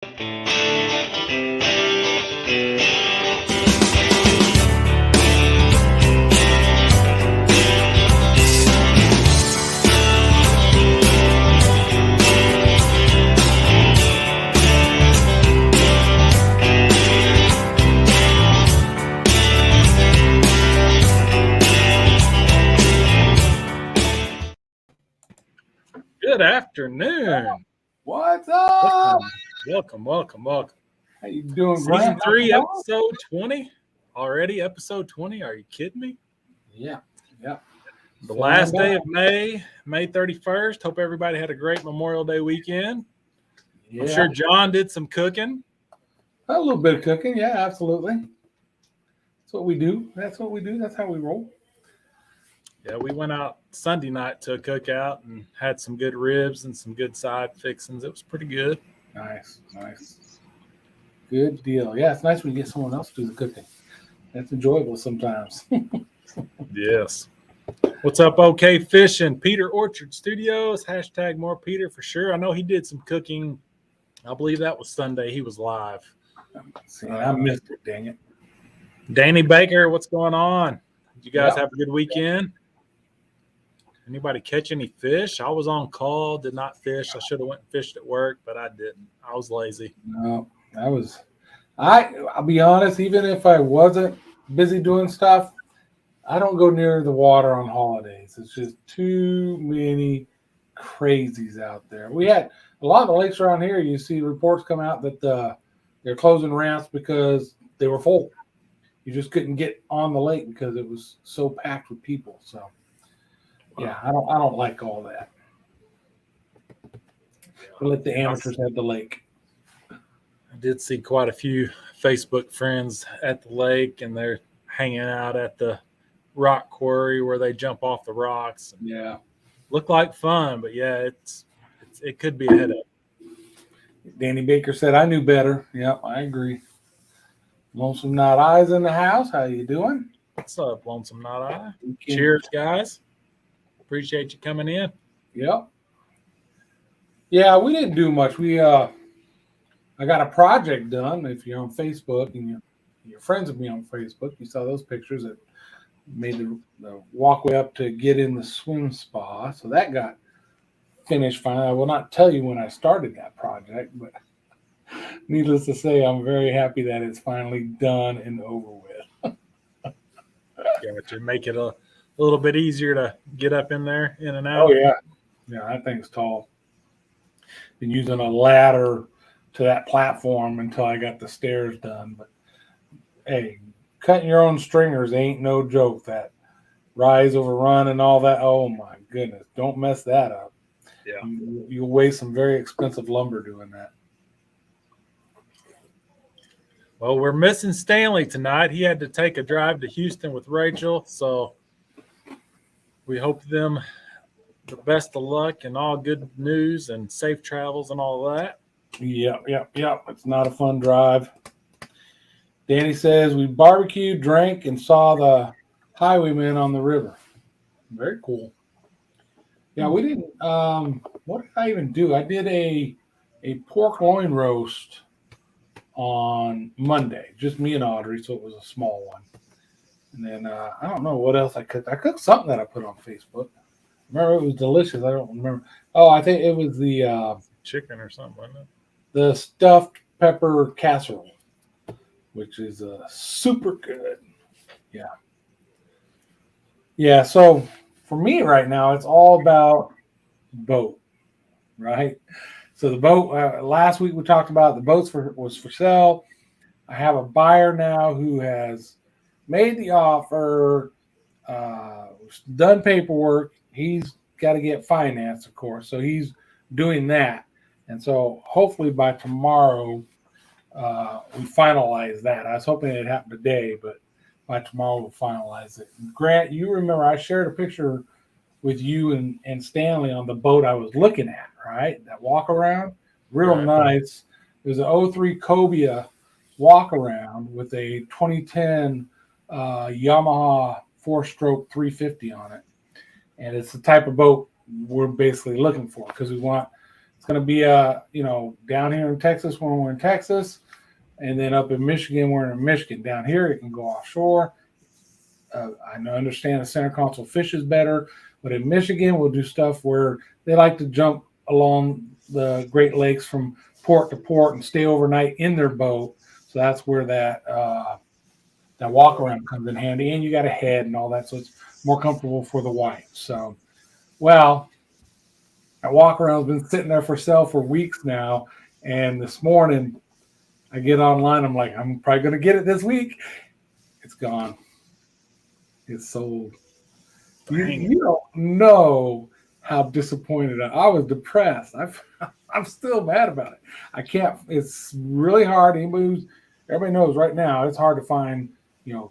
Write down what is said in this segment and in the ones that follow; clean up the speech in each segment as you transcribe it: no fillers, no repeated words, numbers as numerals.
Good afternoon. What's up? Welcome. How you doing, Season Grant? 3, episode 20. Already episode 20. Are you kidding me? Yeah. The last day of May 31st. Hope everybody had a great Memorial Day weekend. Yeah. I'm sure John did some cooking. A little bit of cooking. Yeah, absolutely. That's what we do. That's how we roll. Yeah, we went out Sunday night to a cookout and had some good ribs and some good side fixings. It was pretty good. Nice. Good deal. Yeah, it's nice when you get someone else to do the cooking. That's enjoyable sometimes. Yes. What's up, OK Fishing? Peter Orchard Studios. # more Peter for sure. I know he did some cooking. I believe that was Sunday. He was live. See, I missed it, dang it. Danny Baker, what's going on? Did you guys have a good weekend? Anybody catch any fish? I was on call, did not fish. I should have went and fished at work, but I didn't. I was lazy. No, I'll be honest, even if I wasn't busy doing stuff, I don't go near the water on holidays. It's just too many crazies out there. We had a lot of the lakes around here. You see reports come out that they're closing ramps because they were full. You just couldn't get on the lake because it was so packed with people. So, yeah, I don't like all that. I let the amateurs have the lake. I did see quite a few Facebook friends at the lake, and they're hanging out at the rock quarry where they jump off the rocks. Yeah, look like fun, but yeah, it could be a headache. Danny Baker said, "I knew better." Yep, I agree. Lonesome Not Eyes in the house. How you doing? What's up, Lonesome Not Eye? Cheers, guys. Appreciate you coming in. Yep. Yeah, we didn't do much. I got a project done. If you're on Facebook and you're friends with me on Facebook, you saw those pictures that made the walkway up to get in the swim spa. So that got finished finally. I will not tell you when I started that project, but needless to say, I'm very happy that it's finally done and over with. Yeah, to make it a little bit easier to get up in there, in and out. Oh, yeah. Yeah, that thing's tall. Been using a ladder to that platform until I got the stairs done. But, hey, cutting your own stringers ain't no joke. That rise over run and all that. Oh, my goodness. Don't mess that up. Yeah. You'll waste some very expensive lumber doing that. Well, we're missing Stanley tonight. He had to take a drive to Houston with Rachel, so we hope them the best of luck and all good news and safe travels and all of that. Yep. It's not a fun drive. Danny says we barbecued, drank, and saw the highwaymen on the river. Very cool. Yeah, we didn't. What did I even do? I did a pork loin roast on Monday, just me and Audrey, so it was a small one. And then I don't know what else I cooked. I cooked something that I put on Facebook. Remember, it was delicious. I don't remember. Oh, I think it was the chicken or something, wasn't it? The stuffed pepper casserole, which is super good. Yeah. So for me right now, it's all about boat, right? So the boat, last week we talked about the boats was for sale. I have a buyer now who has made the offer, done paperwork. He's got to get financed, of course. So he's doing that. And so hopefully by tomorrow, we finalize that. I was hoping it happened today, but by tomorrow we'll finalize it. Grant, you remember I shared a picture with you and Stanley on the boat I was looking at, right? That walk around, real nice. It was an 03 Cobia walk around with a 2010 Yamaha 4-stroke 350 on it. And it's the type of boat we're basically looking for because we want It's going to be down here in Texas when we're in Texas, and then up in Michigan we're in Michigan. Down here it can go offshore. I understand the center console fishes better, but in Michigan we'll do stuff where they like to jump along the Great Lakes from port to port and stay overnight in their boat. So that's where that walk around comes in handy, and you got a head and all that, so it's more comfortable for the wife. So, well, that walk around has been sitting there for sale for weeks now, and this morning I get online. I'm like, I'm probably going to get it this week. It's gone. It's sold. You don't know how disappointed I was. Depressed. I'm still mad about it. I can't. It's really hard. Everybody knows right now it's hard to find,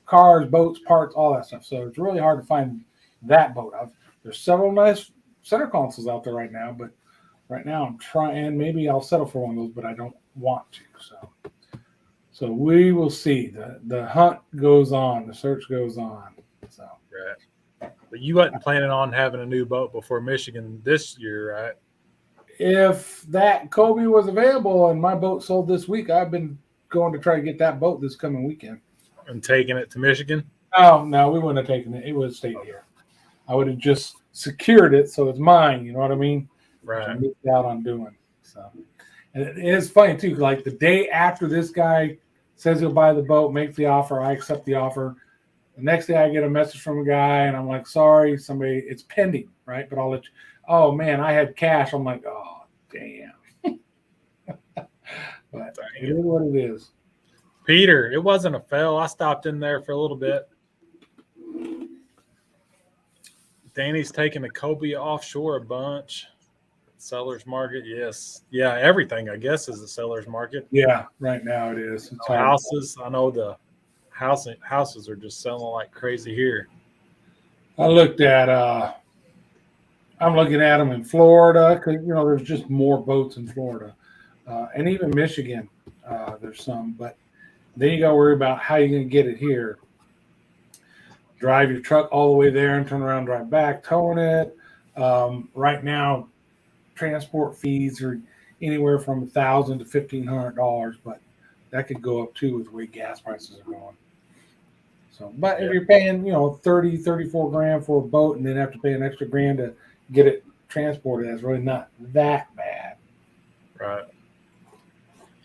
cars, boats, parts, all that stuff. So it's really hard to find that boat. There's several nice center consoles out there right now, but right now I'm trying. Maybe I'll settle for one of those, but I don't want to. So we will see. The hunt goes on. The search goes on. So. Right. But you wasn't planning on having a new boat before Michigan this year, right? If that Kobe was available and my boat sold this week, I've been going to try to get that boat this coming weekend. And taking it to Michigan? Oh, no, we wouldn't have taken it. It would have stayed here. I would have just secured it so it's mine. You know what I mean? Right. I missed out on doing. So, and it is funny too. Like the day after this guy says he'll buy the boat, makes the offer, I accept the offer. The next day I get a message from a guy and I'm like, sorry, it's pending, right? But I'll let you. Oh man, I had cash. I'm like, oh damn. But it is what it is. Peter, it wasn't a fail. I stopped in there for a little bit. Danny's taking the Kobe offshore a bunch. Seller's market, yes. Yeah, everything, I guess, is the seller's market. Yeah, right now it is. It's houses, I know the houses are just selling like crazy here. I'm looking at them in Florida because, there's just more boats in Florida. And even Michigan, there's some. But then you got to worry about how you're going to get it here. Drive your truck all the way there and turn around, drive back, towing it. Right now, transport fees are anywhere from $1,000 to $1,500, but that could go up too with the way gas prices are going. So, but if you're paying, 30, 34 grand for a boat and then have to pay an extra grand to get it transported, that's really not that bad. Right.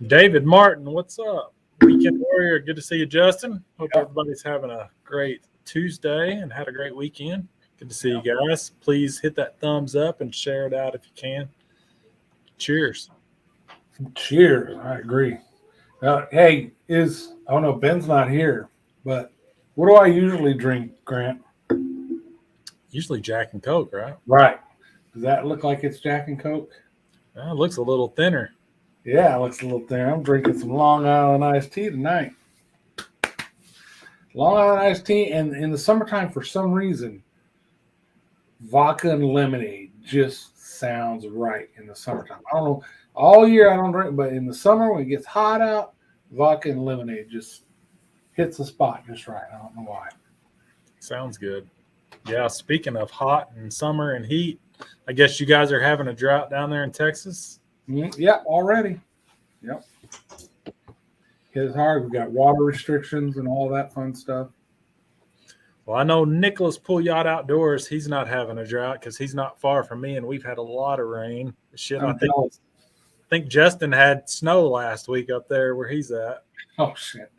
David Martin, what's up? Weekend Warrior, good to see you, Justin. Hope everybody's having a great Tuesday and had a great weekend. Good to see you guys. Please hit that thumbs up and share it out if you can. Cheers. Cheers. I agree. Hey, I don't know, Ben's not here, but what do I usually drink, Grant? Usually Jack and Coke, right? Right. Does that look like it's Jack and Coke? Well, it looks a little thinner. Yeah, it looks a little thinner. I'm drinking some Long Island iced tea tonight. Long Island iced tea, and in the summertime, for some reason, vodka and lemonade just sounds right in the summertime. I don't know. All year I don't drink, but in the summer when it gets hot out, vodka and lemonade just hits the spot just right. I don't know why. Sounds good. Yeah, speaking of hot and summer and heat, I guess you guys are having a drought down there in Texas? Yeah, already. Yep. It's hard. We've got water restrictions and all that fun stuff. Well, I know Nicholas Pool Yacht Outdoors, he's not having a drought because he's not far from me, and we've had a lot of rain. Shit, I think Justin had snow last week up there where he's at. Oh, shit.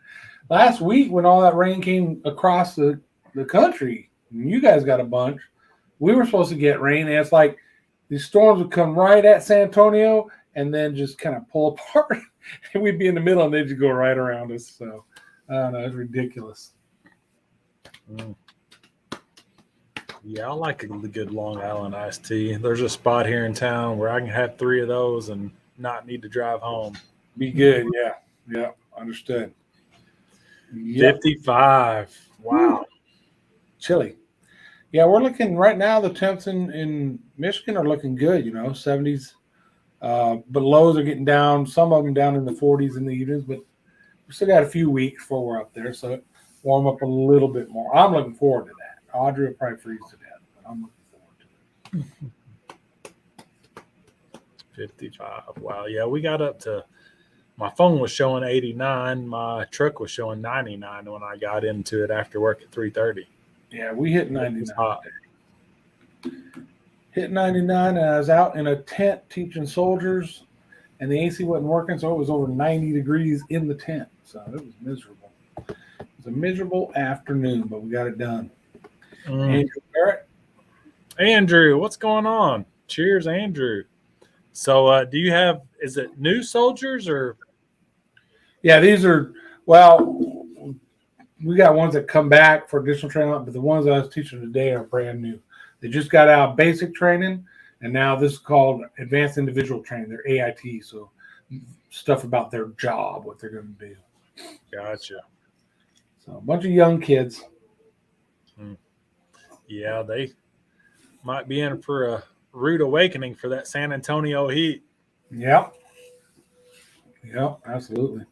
Last week when all that rain came across the country, you guys got a bunch, we were supposed to get rain, and it's like these storms would come right at San Antonio and then just kind of pull apart, and we'd be in the middle, and they'd just go right around us. So, I don't know. It's ridiculous. Yeah, I like a good Long Island iced tea. There's a spot here in town where I can have 3 of those and not need to drive home. Be good, yeah. Yeah, understood. Yep. 55. Wow. Chilly. Yeah, we're looking right now, the temps in Michigan are looking good, 70s. But lows are getting down, some of them down in the 40s in the evenings, but we still got a few weeks before we're up there, so warm up a little bit more. I'm looking forward to that. Audrey will probably freeze to death, but I'm looking forward to it. 55. Wow. Yeah, we got up to, my phone was showing 89. My truck was showing 99 when I got into it after work at 3:30. Yeah, we hit It was 99. hot. Hit 99, and I was out in a tent teaching soldiers, and the AC wasn't working, so it was over 90 degrees in the tent. So it was miserable. It was a miserable afternoon, but we got it done. Andrew Barrett. Andrew, what's going on? Cheers, Andrew. So do you have, is it new soldiers or? Yeah, these are, well, we got ones that come back for additional training, but the ones I was teaching today are brand new. They just got out of basic training, and now this is called advanced individual training. They're AIT, so stuff about their job, what they're going to do. Gotcha. So a bunch of young kids. Yeah, they might be in for a rude awakening for that San Antonio heat. Yep. Yep, absolutely.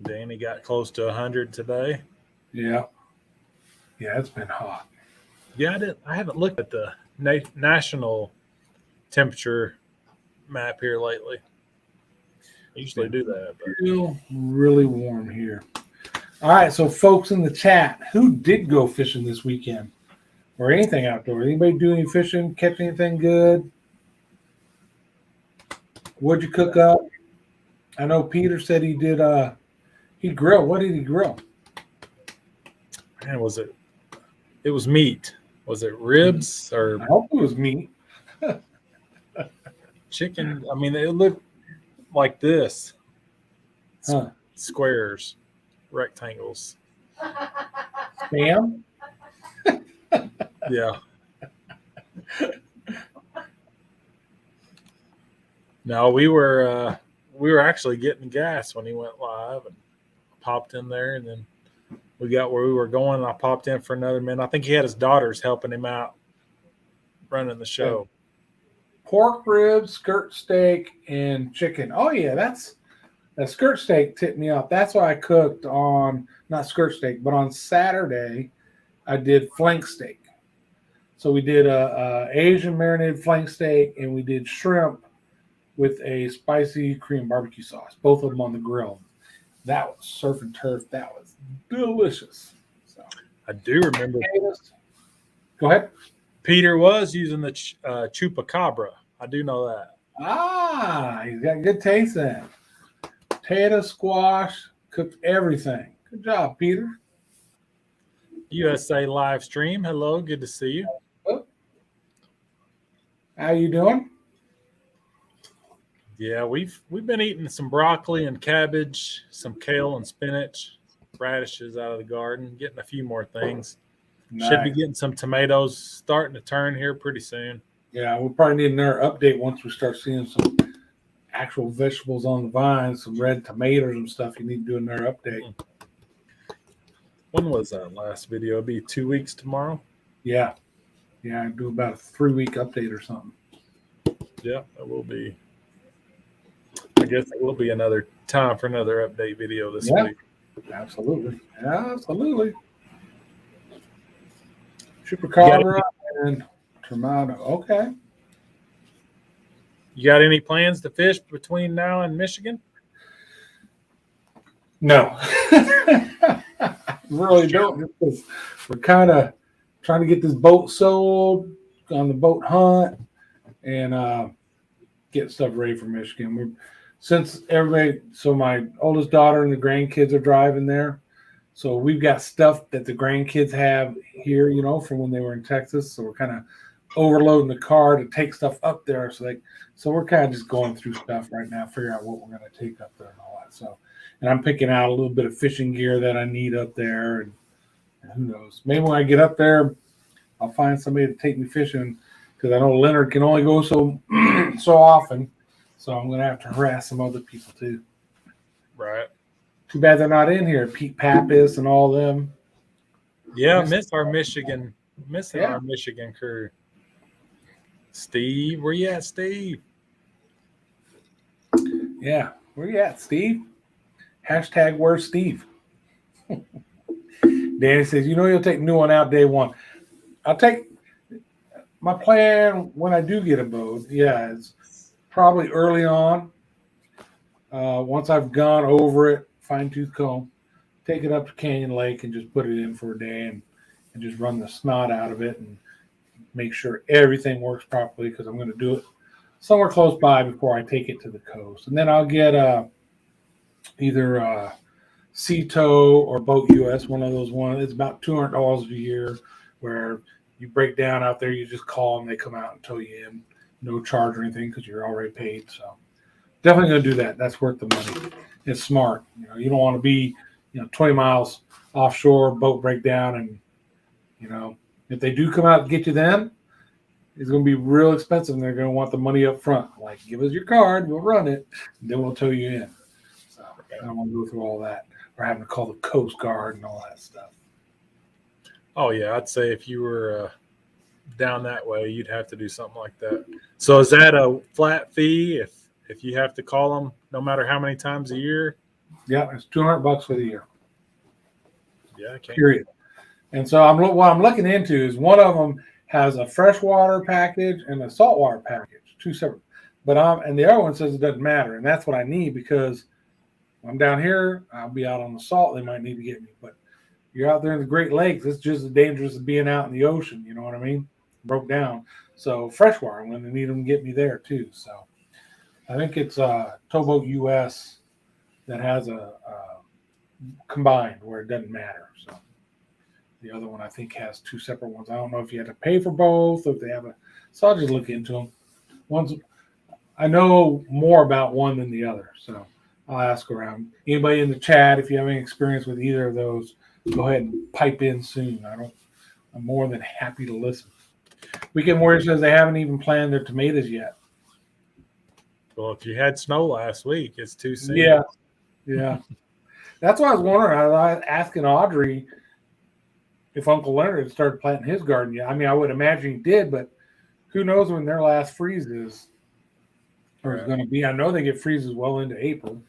Danny got close to 100 today. Yeah. Yeah, it's been hot. Yeah, I haven't looked at the national temperature map here lately. I usually do that. But. Still really warm here. All right, so folks in the chat, who did go fishing this weekend? Or anything outdoor? Anybody do any fishing? Catch anything good? What'd you cook up? I know Peter said he did. He grilled. What did he grill? Man, was it? It was meat. Was it ribs or? I hope it was meat. Chicken. I mean, it looked like this. Huh. Squares, rectangles. Spam? Yeah. No, we were actually getting gas when he went live and popped in there, and then we got where we were going, and I popped in for another minute. I think he had his daughters helping him out running the show. Pork ribs, skirt steak, and chicken. Oh yeah, that skirt steak tipped me off. That's why I cooked on, not skirt steak, but on Saturday I did flank steak. So we did a Asian marinated flank steak, and we did shrimp with a spicy Korean barbecue sauce. Both of them on the grill. That was surf and turf. That was delicious. So I do remember. Go ahead. Peter was using the chupacabra. I do know that. Ah, he's got good taste then. Potato, squash, cooked everything. Good job, Peter. USA live stream. Hello, good to see you. How you doing? Yeah, we've been eating some broccoli and cabbage, some kale and spinach, radishes out of the garden, getting a few more things. Nice. Should be getting some tomatoes starting to turn here pretty soon. Yeah, we'll probably need another update once we start seeing some actual vegetables on the vine, some red tomatoes and stuff. You need to do another update. When was that last video? It'll be 2 weeks tomorrow. Yeah. Yeah, do about a 3-week update or something. Yeah, that will be. I guess it will be another time for another update video this week. Absolutely. Yeah, absolutely. Chupacabra and tomato. Okay. You got any plans to fish between now and Michigan? No. Really don't. Because we're kind of trying to get this boat sold on the boat hunt and get stuff ready for Michigan. Since everybody, so my oldest daughter and the grandkids are driving there. So we've got stuff that the grandkids have here, you know, from when they were in Texas. So we're kind of overloading the car to take stuff up there. So we're kind of just going through stuff right now, figure out what we're going to take up there and all that. So, and I'm picking out a little bit of fishing gear that I need up there. And who knows, maybe when I get up there, I'll find somebody to take me fishing, because I know Leonard can only go so often. So I'm going to have to harass some other people too. Right. Too bad they're not in here. Pete Pappas and all them. Yeah, miss our Michigan crew. Steve, where you at, Steve? Yeah, where you at, Steve? Hashtag where's Steve? Danny says, you'll take new one out day one. I'll take my plan when I do get a boat. Yeah, is probably early on. Once I've gone over it, fine-tooth comb, take it up to Canyon Lake and just put it in for a day and just run the snot out of it and make sure everything works properly, because I'm going to do it somewhere close by before I take it to the coast. And then I'll get either Sea-Tow or Boat US, one of those ones. It's about $200 a year, where you break down out there, you just call them, they come out and tow you in. No charge or anything because you're already paid. So definitely going to do that. That's worth the money. It's smart. You don't want to be 20 miles offshore, boat breakdown, and if they do come out and get you, then it's going to be real expensive, and they're going to want the money up front. Like, give us your card, we'll run it, and then we'll tow you in. So I don't want to go through all that, or having to call the Coast Guard and all that stuff. Oh yeah, I'd say if you were down that way, you'd have to do something like that. So is that a flat fee if you have to call them no matter how many times a year? Yeah, it's $200 for the year. Yeah, I can't. Period. And so what I'm looking into is one of them has a freshwater package and a saltwater package, two separate. And the other one says it doesn't matter, and that's what I need, because I'm down here, I'll be out on the salt. They might need to get me, but you're out there in the Great Lakes. It's just as dangerous as being out in the ocean. You know what I mean? Broke down. So freshwater, I'm going to need them to get me there too. So I think it's Towboat US that has a combined where it doesn't matter. So the other one I think has two separate ones. I don't know if you have to pay for both, or if they have so I'll just look into them. I know more about one than the other, so I'll ask around. Anybody in the chat, if you have any experience with either of those, go ahead and pipe in soon. I'm more than happy to listen. Weekend Warrior says they haven't even planted their tomatoes yet. Well, if you had snow last week, it's too soon. Yeah. That's why I was wondering. I was asking Audrey if Uncle Leonard had started planting his garden yet. I mean, I would imagine he did, but who knows when their last freeze is, or it's going to be. I know they get freezes well into April.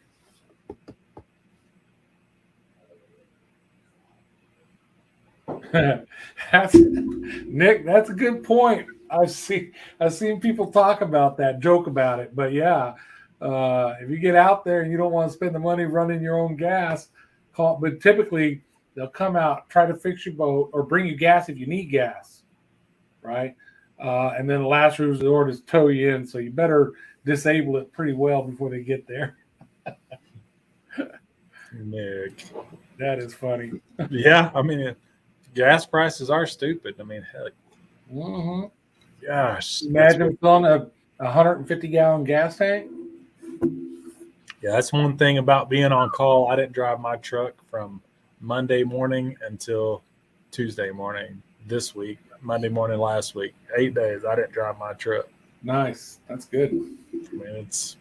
Nick, that's a good point. I've seen people talk about that, joke about it, but yeah, if you get out there and you don't want to spend the money running your own gas, but typically they'll come out, try to fix your boat, or bring you gas if you need gas, right? And then the last resort is tow you in, so you better disable it pretty well before they get there. Nick, that is funny. Yeah, I mean, gas prices are stupid. I mean, heck. Mm-hmm. Gosh. Imagine filling a 150-gallon gas tank. Yeah, that's one thing about being on call. I didn't drive my truck from Monday morning until Tuesday morning this week. Monday morning last week. 8 days I didn't drive my truck. Nice. That's good. I mean, it's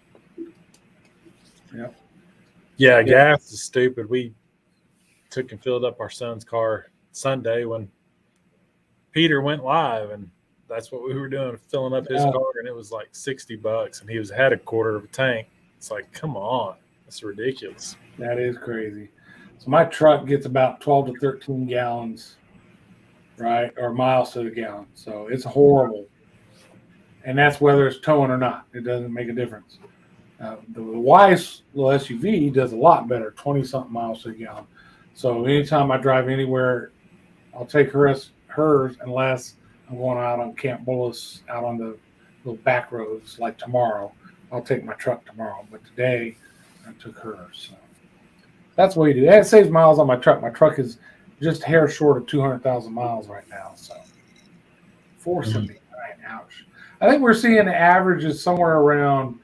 yeah. Gas is stupid. We took and filled up our son's car Sunday when Peter went live, and that's what we were doing, filling up his car, and it was like $60, and he had a quarter of a tank. It's like, come on, that's ridiculous. That is crazy. So my truck gets about 12 to 13 gallons, right, or miles to the gallon. So it's horrible, and that's whether it's towing or not. It doesn't make a difference. The Weiss little SUV does a lot better, 20-something miles to the gallon. So anytime I drive anywhere, I'll take hers unless I'm going out on Camp Bullis, out on the little back roads. Like tomorrow, I'll take my truck tomorrow. But today, I took hers. So that's what we do. And it saves miles on my truck. My truck is just a hair short of 200,000 miles right now. So 479. Ouch. I think we're seeing the average is somewhere around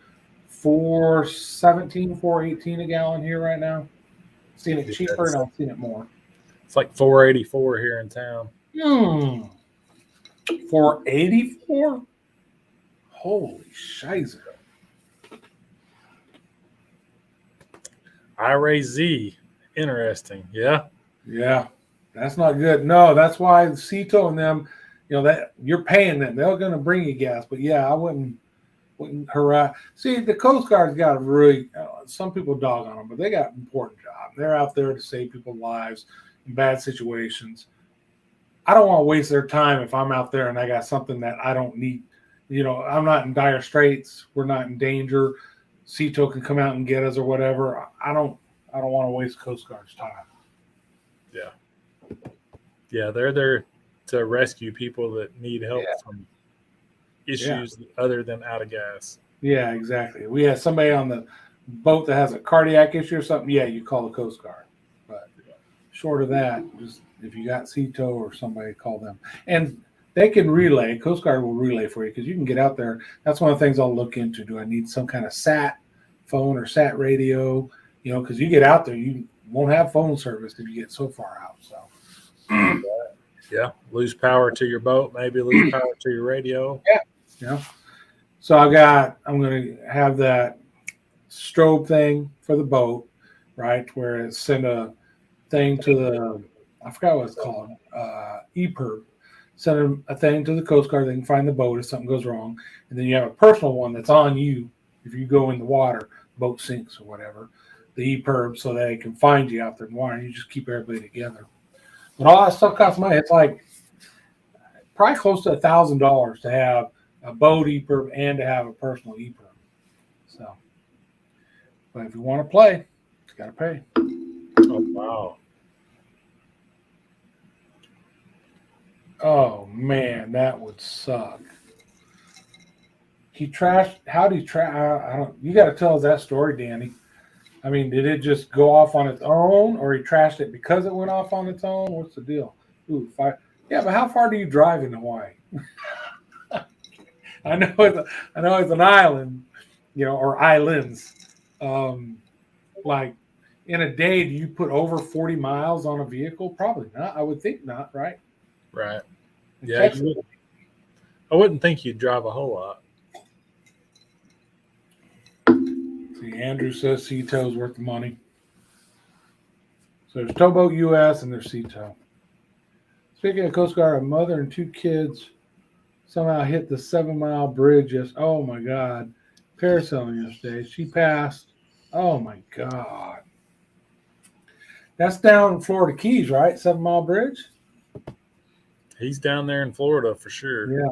417, 418 a gallon here right now. Seen it cheaper, and I've seen it more. It's like 484 here in town. 484? Holy shizer. IRA-Z. Interesting. Yeah. Yeah. That's not good. No, that's why Sea-Tow and them, that you're paying them. They're going to bring you gas. But yeah, I wouldn't harass. See, the Coast Guard's got a really, some people dog on them, but they got an important job. They're out there to save people's lives in bad situations. I don't want to waste their time if I'm out there and I got something that I don't need, I'm not in dire straits. We're not in danger. CETO can come out and get us or whatever. I don't want to waste Coast Guard's time. Yeah. Yeah, they're there to rescue people that need help from issues other than out of gas. Yeah, exactly. We have somebody on the boat that has a cardiac issue or something. Yeah, you call the Coast Guard. But short of that, just if you got CETO or somebody, call them. And they can relay. Coast Guard will relay for you because you can get out there. That's one of the things I'll look into. Do I need some kind of sat phone or sat radio? Because you get out there, you won't have phone service if you get so far out. So. Yeah, lose power to your boat, maybe lose power to your radio. Yeah. So I'm going to have that strobe thing for the boat, right? Where it send a thing to I forgot what it's called, EPIRB. Send a thing to the Coast Guard. They can find the boat if something goes wrong. And then you have a personal one that's on you if you go in the water, boat sinks or whatever, the EPIRB, so they can find you out there in the water. And you just keep everybody together. But all that stuff costs money. It's like probably close to $1,000 to have a boat EPIRB and to have a personal EPIRB. So, but if you want to play, you got to pay. Oh, wow. Oh, man, that would suck. He trashed. How did he trash? I don't. You got to tell us that story, Danny. I mean, did it just go off on its own, or he trashed it because it went off on its own? What's the deal? Ooh, yeah, but how far do you drive in Hawaii? I know it's an island, or islands. Like in a day, do you put over 40 miles on a vehicle? Probably not. I would think not, right? Right. Yeah, I wouldn't think you'd drive a whole lot. See, Andrew says CETO is worth the money. So there's Towboat US and there's CETO. Speaking of Coast Guard, a mother and 2 kids somehow hit the 7-mile bridge. Oh my God. Parasailing yesterday. She passed. Oh my God. That's down in Florida Keys, right? 7-mile bridge? He's down there in Florida for sure. Yeah.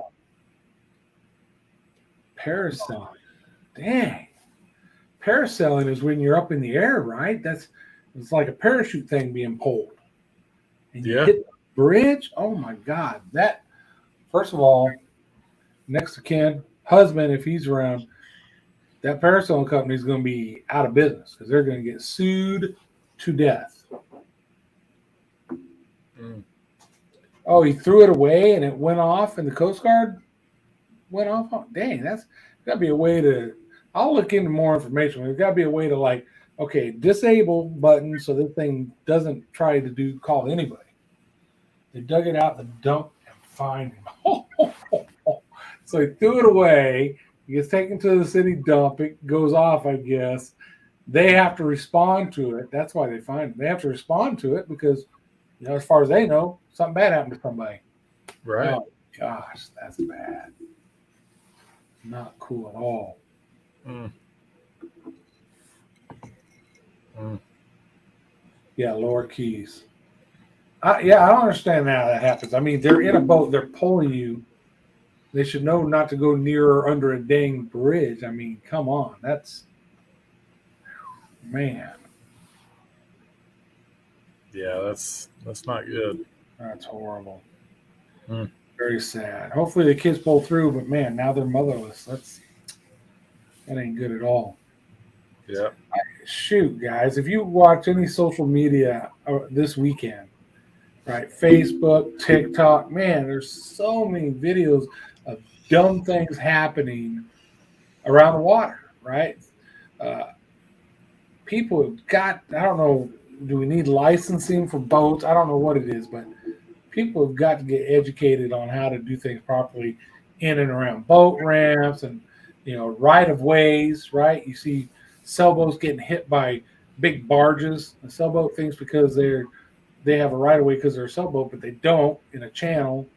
Parasailing. Dang. Parasailing is when you're up in the air, right? It's like a parachute thing being pulled. And you hit the bridge. Oh my God. That, first of all, next to Ken, husband, if he's around, that parasailing company is going to be out of business because they're going to get sued to death. Oh, he threw it away and it went off, and the Coast Guard went off. Oh, dang, that's got to be a way to. I'll look into more information. There's got to be a way to disable button so this thing doesn't try to call anybody. They dug it out the dump and find him. So he threw it away. He gets taken to the city dump. It goes off, I guess. They have to respond to it. That's why they find him. They have to respond to it because, as far as they know, something bad happened to somebody. Right. Oh, gosh, that's bad. Not cool at all. Yeah, Lower Keys. I don't understand how that happens. I mean, they're in a boat. They're pulling you. They should know not to go near or under a dang bridge. I mean, come on. That's, man. Yeah, that's not good. That's horrible. Very sad. Hopefully the kids pull through, but man, now they're motherless. That ain't good at all. Yeah. Shoot, guys, if you watch any social media this weekend, right, Facebook, TikTok, man, there's so many videos of dumb things happening around the water, right? People have got, I don't know, do we need licensing for boats? I don't know what it is, but people have got to get educated on how to do things properly in and around boat ramps and, right of ways, right? You see sailboats getting hit by big barges. The sailboat thinks because they have a right of way because they're a sailboat, but they don't in a channel,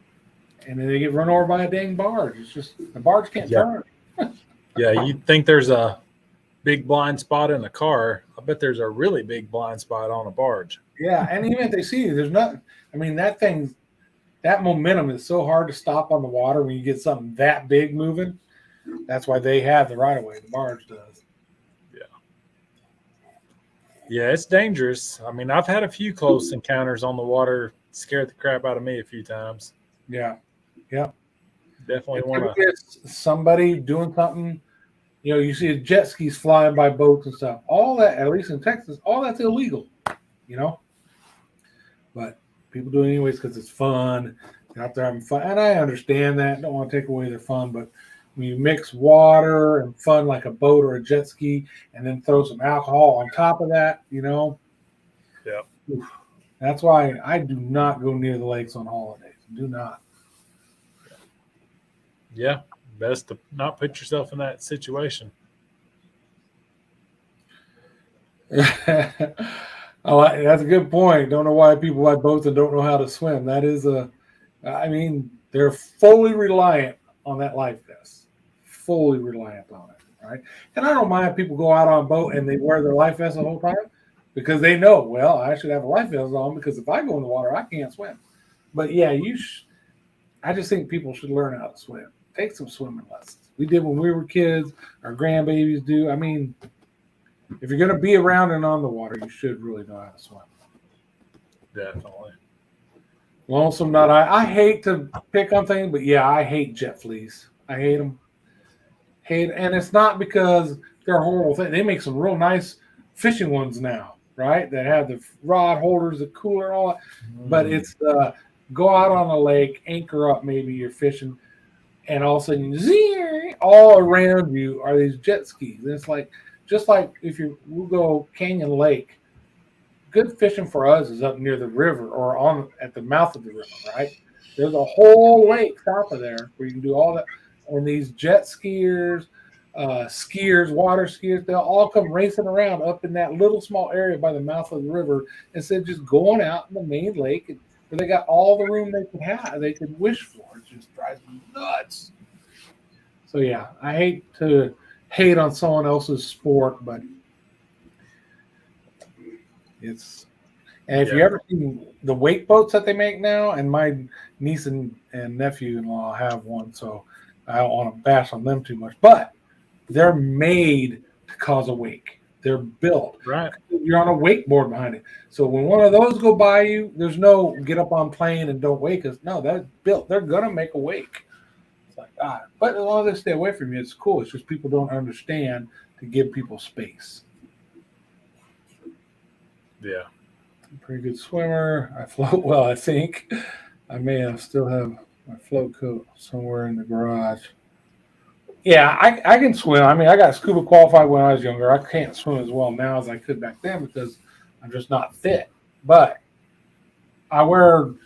and then they get run over by a dang barge. It's just the barge can't turn. Yeah, you'd think there's a big blind spot in a car. I bet there's a really big blind spot on a barge. Yeah, and even if they see you, there's nothing. I mean, that thing, that momentum is so hard to stop on the water when you get something that big moving. That's why they have the right of way. The barge does. Yeah, it's dangerous. I mean, I've had a few close encounters on the water, scared the crap out of me a few times. Yeah. Definitely If want ever to. gets somebody doing something, you see jet skis flying by boats and stuff. All that, at least in Texas, all that's illegal. But people do it anyways because it's fun. They're out there having fun, and I understand that. Don't want to take away their fun, but when you mix water and fun like a boat or a jet ski, and then throw some alcohol on top of that, Yeah. That's why I do not go near the lakes on holidays. Do not. Yeah. Best to not put yourself in that situation. Oh, that's a good point. Don't know why people buy boats and don't know how to swim. That is they're fully reliant on that life vest. Fully reliant on it, right? And I don't mind if people go out on a boat and they wear their life vest the whole time because they know, well, I should have a life vest on because if I go in the water, I can't swim. But yeah, I just think people should learn how to swim. Take some swimming lessons. We did when we were kids. Our grandbabies do. I mean, if you're going to be around and on the water, you should really know how to swim. Definitely. Lonesome Nut. I hate to pick on things, but yeah, I hate jet fleas. I hate them. And it's not because they're a horrible thing. They make some real nice fishing ones now, right? That have the rod holders, the cooler, all that. But it's go out on a lake, anchor up, maybe you're fishing, and all of a sudden, all around you are these jet skis. And it's like, just like if we'll go Canyon Lake, good fishing for us is up near the river or at the mouth of the river, right? There's a whole lake south of there where you can do all that. And these jet skiers, water skiers, they'll all come racing around up in that little small area by the mouth of the river instead of just going out in the main lake where they got all the room they could wish for. It just drives me nuts. So yeah, I hate to hate on someone else's sport, but it's. And if you ever seen the wake boats that they make now, and my niece and nephew-in-law have one, so I don't want to bash on them too much, but they're made to cause a wake. They're built. Right. You're on a wakeboard behind it. So when one of those go by you, there's no get up on plane and don't wake us. No, that's built. They're going to make a wake. It's like, but as long as they stay away from you, it's cool. It's just people don't understand to give people space. Yeah. Pretty good swimmer. I float well, I think. I may still have my float coat somewhere in the garage. Yeah, I can swim. I mean, I got scuba qualified when I was younger. I can't swim as well now as I could back then because I'm just not fit. But I wear an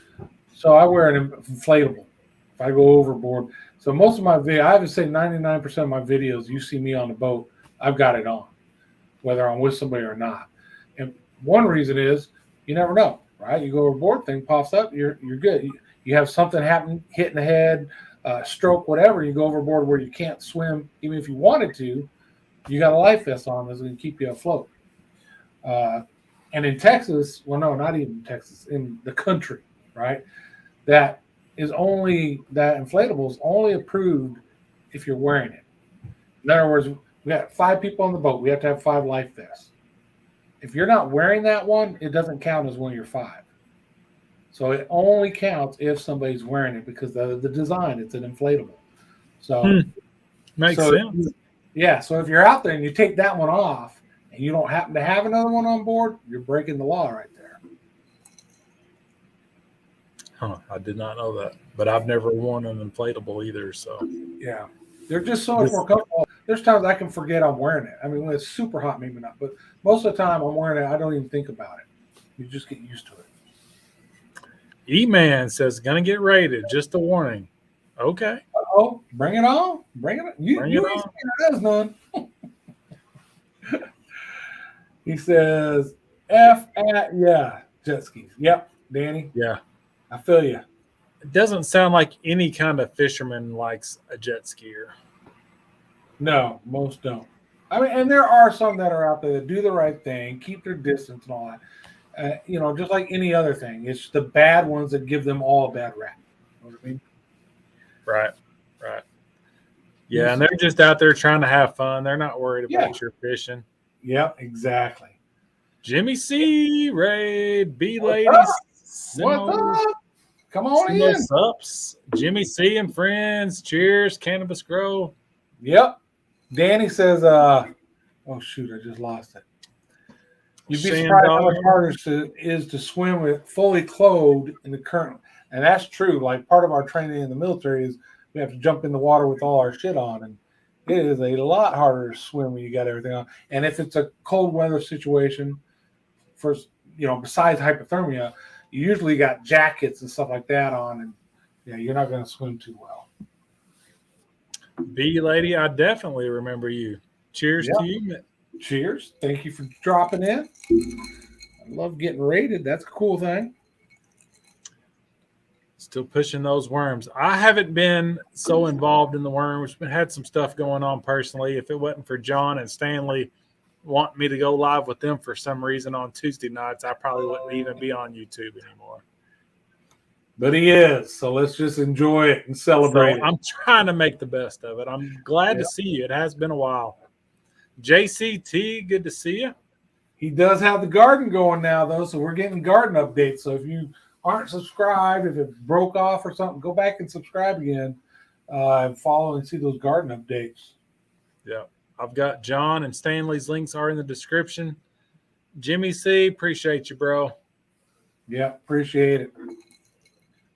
inflatable if I go overboard. So most of my I would say 99% of my videos, you see me on the boat, I've got it on, whether I'm with somebody or not. And one reason is you never know, right? You go overboard, thing pops up, you're good. You have something happen, hit in the head, stroke, whatever. You go overboard where you can't swim, even if you wanted to. You got a life vest on that's going to keep you afloat. And in Texas, well, no, not even Texas, in the country, right? That inflatable is only approved if you're wearing it. In other words, we got 5 people on the boat. We have to have 5 life vests. If you're not wearing that one, it doesn't count as one of your 5. So it only counts if somebody's wearing it because of the design. It's an inflatable. So makes sense. Yeah. So if you're out there and you take that one off and you don't happen to have another one on board, you're breaking the law right there. Huh, I did not know that, but I've never worn an inflatable either. So yeah, they're just so much more comfortable. There's times I can forget I'm wearing it. I mean, when it's super hot, maybe not, but most of the time I'm wearing it, I don't even think about it. You just get used to it. E-Man says, gonna get raided. Just a warning. Okay. Oh, bring it on. Bring it on. You ain't scared of us none. He says, jet skis. Yep, Danny. Yeah. I feel you. It doesn't sound like any kind of fisherman likes a jet skier. No, most don't. I mean, and there are some that are out there that do the right thing, keep their distance and all that. Just like any other thing. It's the bad ones that give them all a bad rap. know what I mean? Right. Yeah, and they're just out there trying to have fun. They're not worried about your fishing. Yep, exactly. Jimmy C, Ray, B What's Ladies, What's up? Come on Simo in. Sups, Jimmy C and friends. Cheers, Cannabis Grow. Yep. Danny says, oh shoot, I just lost it. You'd be surprised how much harder it is to swim with fully clothed in the current. And that's true. Like part of our training in the military is we have to jump in the water with all our shit on. And it is a lot harder to swim when you got everything on. And if it's a cold weather situation, besides hypothermia, you usually got jackets and stuff like that on. And yeah, you're not going to swim too well. B Lady, I definitely remember you. Cheers to you. Cheers. Thank you for dropping in. I love getting rated. That's a cool thing. Still pushing those worms. I haven't been so involved in the worms, but had some stuff going on personally. If it wasn't for John and Stanley wanting me to go live with them for some reason on Tuesday nights, I probably wouldn't even be on YouTube anymore. But he is, so let's just enjoy it and celebrate it. I'm trying to make the best of it. I'm glad to see you. It has been a while. JCT, good to see you. He does have the garden going now, though, so we're getting garden updates. So if you aren't subscribed, if it broke off or something, go back and subscribe again and follow and see those garden updates. Yeah, I've got John and Stanley's links are in the description. Jimmy C, appreciate you, bro. Yeah, appreciate it.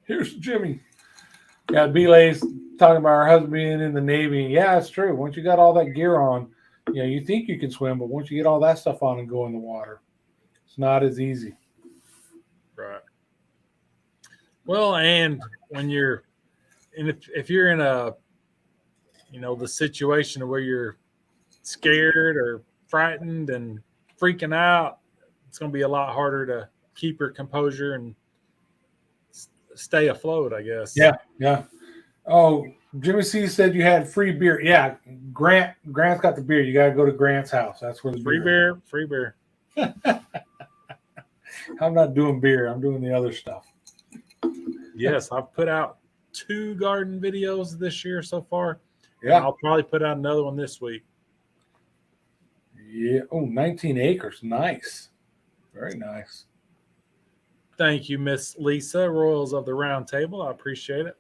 Here's Jimmy. Yeah, B-Lay's talking about her husband being in the Navy. Yeah, it's true. Once you got all that gear on, you think you can swim, but once you get all that stuff on and go in the water, it's not as easy. Right. Well, and when if you're in a, the situation where you're scared or frightened and freaking out, it's going to be a lot harder to keep your composure and stay afloat, I guess. Yeah. Oh, Jimmy C said you had free beer. Yeah, Grant's got the beer. You got to go to Grant's house. That's where the free beer. I'm not doing beer. I'm doing the other stuff. Yes, I've put out 2 garden videos this year so far. Yeah. I'll probably put out another one this week. Yeah. Oh, 19 acres. Nice. Very nice. Thank you, Miss Lisa, Royals of the Round Table. I appreciate it.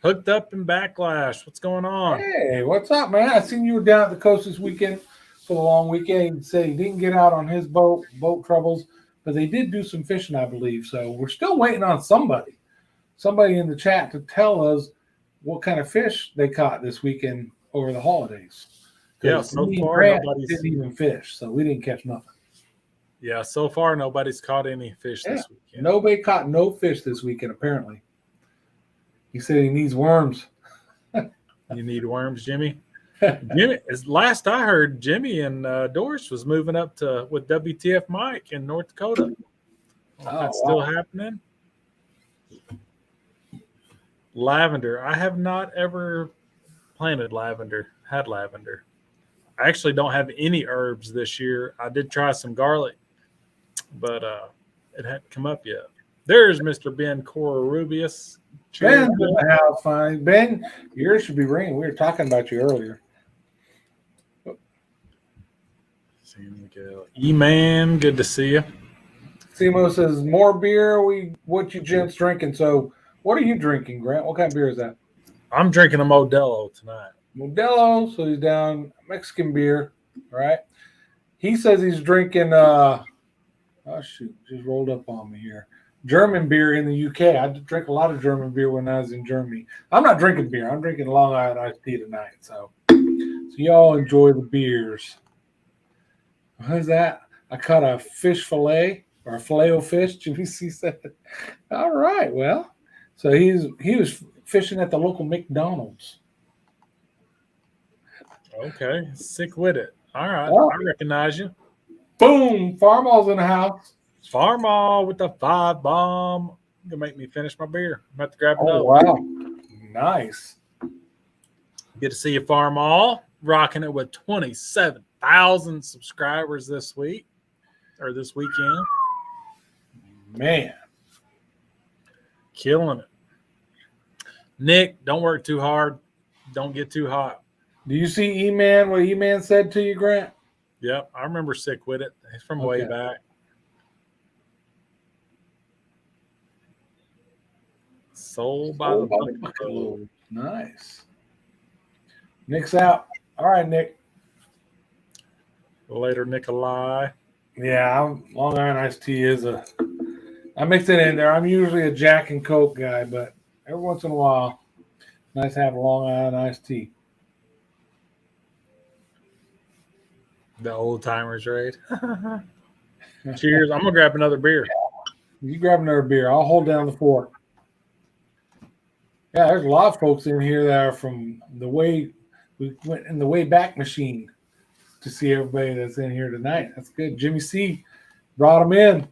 Hooked Up in Backlash. What's going on? Hey, what's up, man? I seen you were down at the coast this weekend for the long weekend. He said he didn't get out on his boat troubles, but they did do some fishing, I believe. So we're still waiting on somebody in the chat to tell us what kind of fish they caught this weekend over the holidays. Yeah, so far nobody didn't even fish, so we didn't catch nothing. Yeah, so far nobody's caught any fish this weekend. Nobody caught no fish this weekend, apparently. He said he needs worms. You need worms, Jimmy? Jimmy, as last I heard, Jimmy and Doris was moving up with WTF Mike in North Dakota. That's still happening. Lavender. I have not ever planted lavender, had lavender. I actually don't have any herbs this year. I did try some garlic, but it hadn't come up yet. There's Mr. Ben Corarubius. Ben's in the house, fine. Ben, yours should be ringing. We were talking about you earlier. E-Man, good to see you. Simo says, more beer. What you gents drinking? So what are you drinking, Grant? What kind of beer is that? I'm drinking a Modelo tonight. Modelo, so he's down Mexican beer, right? He says he's drinking just rolled up on me here. German beer in the UK. I drank a lot of German beer when I was in Germany. I'm not drinking beer. I'm drinking Long Island iced tea tonight. So y'all enjoy the beers. What is that? I caught a fish fillet or a filet o fish. Jimmy C said. All right. Well, so he was fishing at the local McDonald's. Okay, sick with it. All right, well, I recognize you. Boom! Farmall's in the house. Farmall with the 5 bomb. You're gonna make me finish my beer. I'm about to grab another. Oh wow, nice. Good to see you, Farmall. Rocking it with 27,000 subscribers this week or this weekend. Man, killing it. Nick, don't work too hard. Don't get too hot. Do you see E-Man, what E-Man said to you, Grant? Yep, I remember Sick with it. It's from way back. Sold by the bucket load. Nice. Nick's out. All right, Nick. Later, Nikolai. Yeah, Long Island iced tea is I mix it in there. I'm usually a Jack and Coke guy, but every once in a while, nice to have a Long Island iced tea. The old timers, right? Cheers. I'm going to grab another beer. You grab another beer. I'll hold down the fort. Yeah, there's a lot of folks in here that are from the way we went in the way back machine to see everybody that's in here tonight. That's good. Jimmy C brought them in.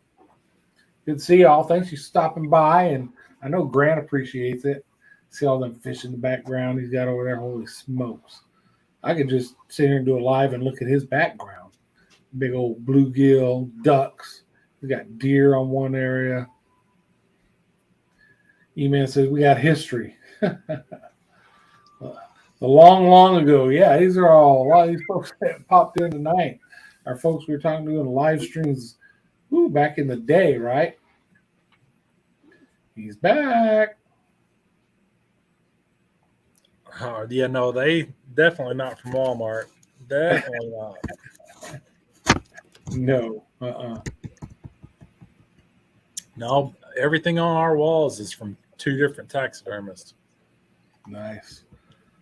Good to see y'all. Thanks for stopping by. And I know Grant appreciates it. See all them fish in the background he's got over there. Holy smokes. I could just sit here and do a live and look at his background. Big old bluegill, ducks. We got deer on one area. E-Man says we got history. The long ago. Yeah, these are all a lot of these folks that popped in tonight. Our folks we were talking to in the live streams back in the day, right? He's back. Yeah, no, they definitely not from Walmart. Definitely not. No. No, everything on our walls is from 2 different taxidermists. Nice.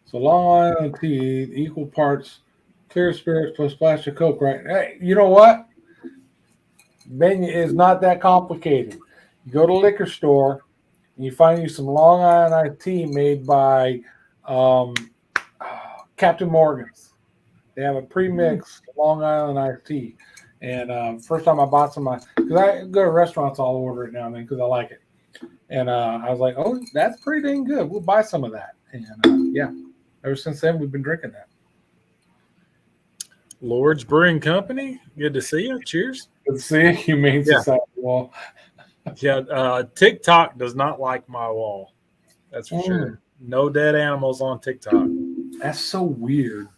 So Long Island tea, equal parts clear spirits plus splash of Coke, right? Hey, you know what? Menu is not that complicated. You go to a liquor store and you find you some Long Island iced tea made by Captain Morgan's. They have a pre-mixed Long Island iced tea. And first time I bought some, because I go to restaurants, I'll order it now and then because I like it. And I was like, oh, that's pretty dang good. We'll buy some of that. And yeah, ever since then, we've been drinking that. Lord's Brewing Company. Good to see you. Cheers. Good to see you. Humane Society wall. Yeah, TikTok does not like my wall. That's for sure. No dead animals on TikTok. That's so weird.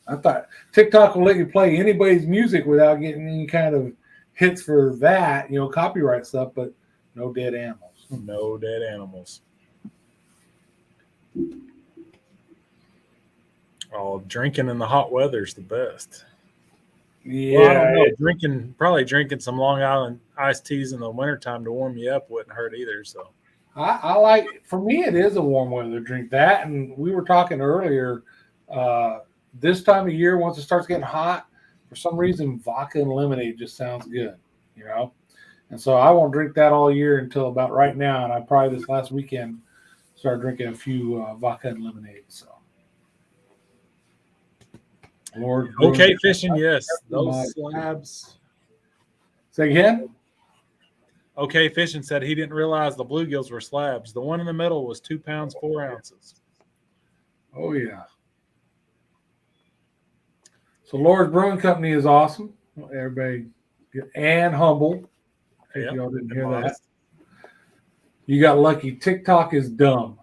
I thought TikTok will let you play anybody's music without getting any kind of hits for that, copyright stuff, but no dead animals. No dead animals. Oh, drinking in the hot weather is the best. Yeah. Well, I don't know. Probably drinking some Long Island iced teas in the wintertime to warm you up wouldn't hurt either. So I like, for me, it is a warm weather drink. That, and we were talking earlier, this time of year, once it starts getting hot, for some reason, vodka and lemonade just sounds good, And so I won't drink that all year until about right now. And I probably this last weekend started drinking a few vodka and lemonade. So, Lord. Okay, fishing, yes. Those slabs. Say again? Okay, fishing said he didn't realize the bluegills were slabs. The one in the middle was 2 pounds, 4 ounces. Oh, yeah. So Lord's Brewing Company is awesome. Everybody, and humble. If y'all didn't hear that. You got lucky. TikTok is dumb.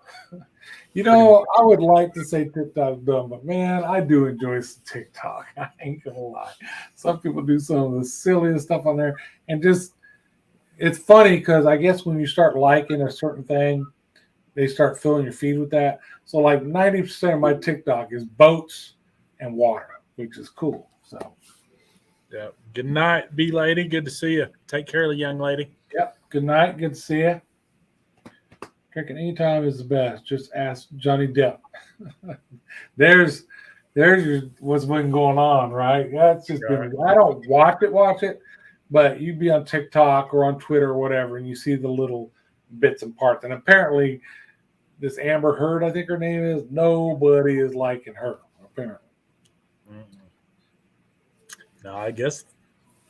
I would like to say TikTok's dumb, but man, I do enjoy some TikTok. I ain't gonna lie. Some people do some of the silliest stuff on there, and it's funny because I guess when you start liking a certain thing, they start filling your feed with that. So like 90% of my TikTok is boats and water, which is cool. So yeah. Good night, B lady. Good to see you. Take care of the young lady. Yep. Good night. Good to see you. Drinking anytime is the best. Just ask Johnny Depp. there's what's been going on, right? That's just been, I don't watch it, but you'd be on TikTok or on Twitter or whatever, and you see the little bits and parts. And apparently, this Amber Heard, I think her name is, nobody is liking her, apparently. No, I guess,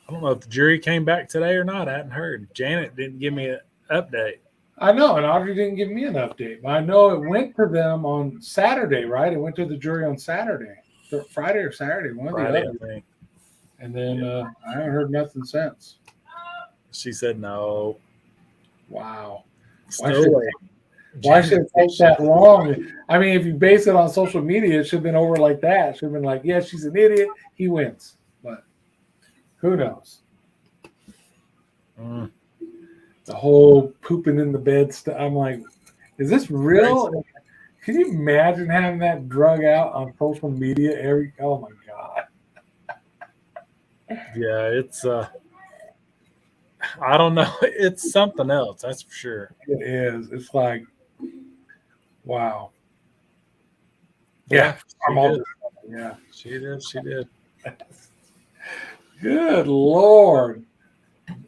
I don't know if the jury came back today or not. I hadn't heard. Janet didn't give me an update. I know, and Audrey didn't give me an update. But I know it went to them on Saturday, right? It went to the jury on Saturday. Friday or Saturday, one of the other. I think. And then I haven't heard nothing since. She said no. Wow. Still waiting. Why should it take that long? I mean, if you base it on social media, it should have been over like that. It should have been like, yeah, she's an idiot. He wins. But who knows? Mm. The whole pooping in the bed stuff. I'm like, is this real? Crazy. Can you imagine having that drug out on social media every? Oh my god! Yeah, it's I don't know. It's something else, that's for sure. It is. It's like, wow. Yeah, I'm all. Yeah. She did. She did. Good Lord.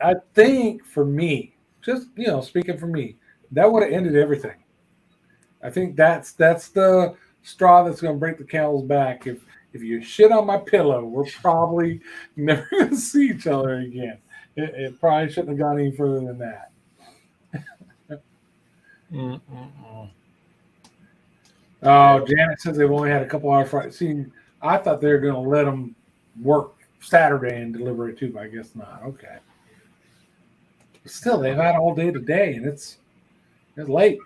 I think for me, just speaking for me, that would have ended everything. I think that's the straw that's going to break the camel's back. If you shit on my pillow, we're probably never going to see each other again. It probably shouldn't have gone any further than that. Oh, Janet says they've only had a couple hours Friday. See, I thought they were going to let them work Saturday and deliver it too, but I guess not. Okay. But still, they've had all day today, and it's late.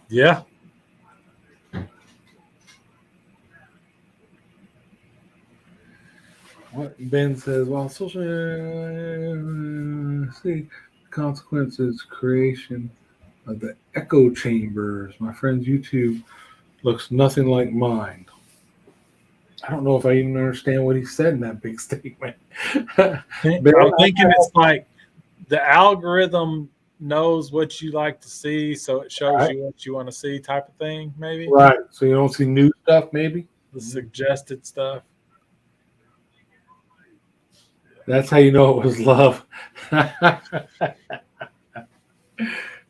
Yeah. What Ben says, well, social see consequences creation of the echo chambers. My friend's YouTube looks nothing like mine. I don't know if I even understand what he said in that big statement. I'm thinking it's like the algorithm knows what you like to see, so it shows you what you want to see, type of thing, maybe. Right. So you don't see new stuff, maybe? The suggested stuff. That's how you know it was love.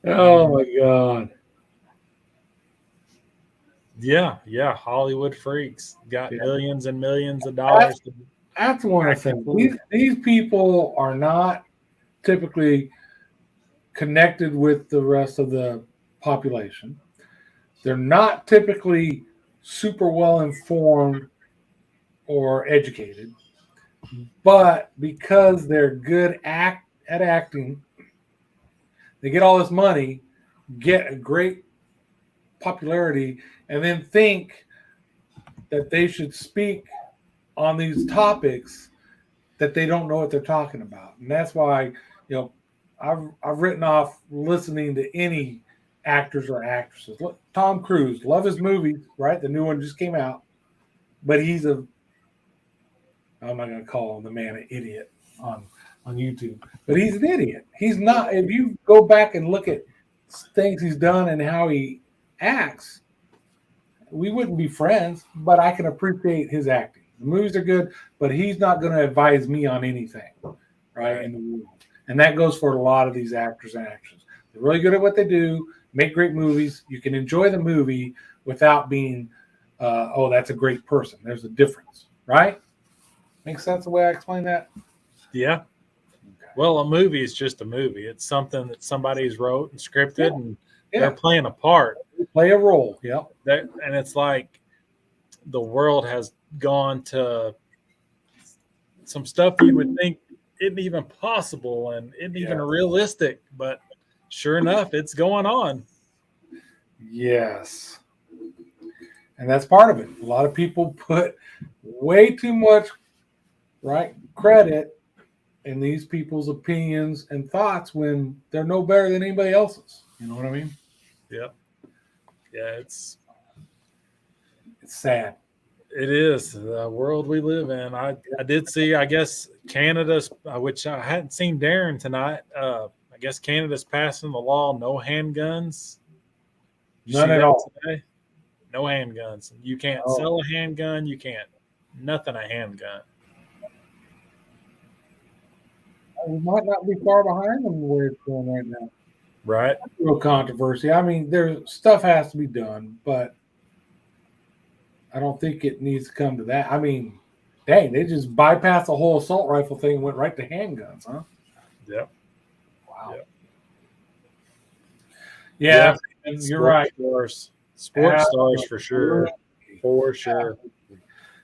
Oh my God. Yeah. Hollywood freaks got millions and millions of dollars. That's one of the things. These people are not typically connected with the rest of the population. They're not typically super well informed or educated, but because they're good at acting, they get all this money, get a great popularity, and then think that they should speak on these topics that they don't know what they're talking about. And that's why, I've written off listening to any actors or actresses. Look, Tom Cruise, love his movies, right? The new one just came out, but I'm not going to call him the man an idiot on YouTube, but he's an idiot. He's not. If you go back and look at things he's done and how he acts, we wouldn't be friends, but I can appreciate his acting. The movies are good, but he's not going to advise me on anything, right? In the world. And that goes for a lot of these actors and actresses. They're really good at what they do, make great movies. You can enjoy the movie without being, oh, that's a great person. There's a difference, right? Makes sense the way I explain that? Yeah. Okay. Well, a movie is just a movie. It's something that somebody's wrote and scripted, and they're playing a part. They play a role, And it's like the world has gone to some stuff you would think isn't even possible and isn't even realistic, but sure enough, it's going on. Yes. And that's part of it. A lot of people put way too much credit in these people's opinions and thoughts when they're no better than anybody else's. You know what I mean? Yeah. Yeah, it's sad. It is the world we live in. I did see, I guess, Canada's, which I hadn't seen Darren tonight. I guess Canada's passing the law, no handguns. None at all. Today? No handguns. You can't sell a handgun. You can't. Nothing a handgun. We might not be far behind them where it's going right now. Right. Real controversy. I mean, there's stuff has to be done, but I don't think it needs to come to that. I mean, dang, they just bypassed the whole assault rifle thing and went right to handguns, huh? Yep. Wow. Yeah, you're right. Sports stars for sure. For sure.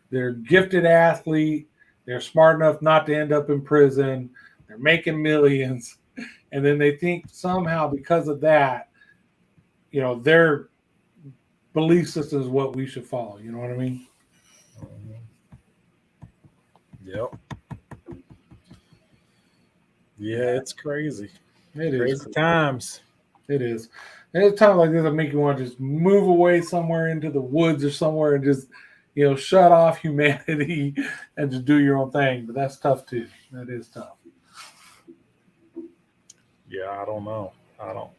They're gifted athlete. They're smart enough not to end up in prison. They're making millions. And then they think somehow because of that, their belief system is what we should follow. You know what I mean? Yep. Yeah, it's crazy. It is Crazy times. It is. And it's times like this that make you want to just move away somewhere into the woods or somewhere and just, shut off humanity and just do your own thing. But that's tough too. That is tough. Yeah, I don't know. I don't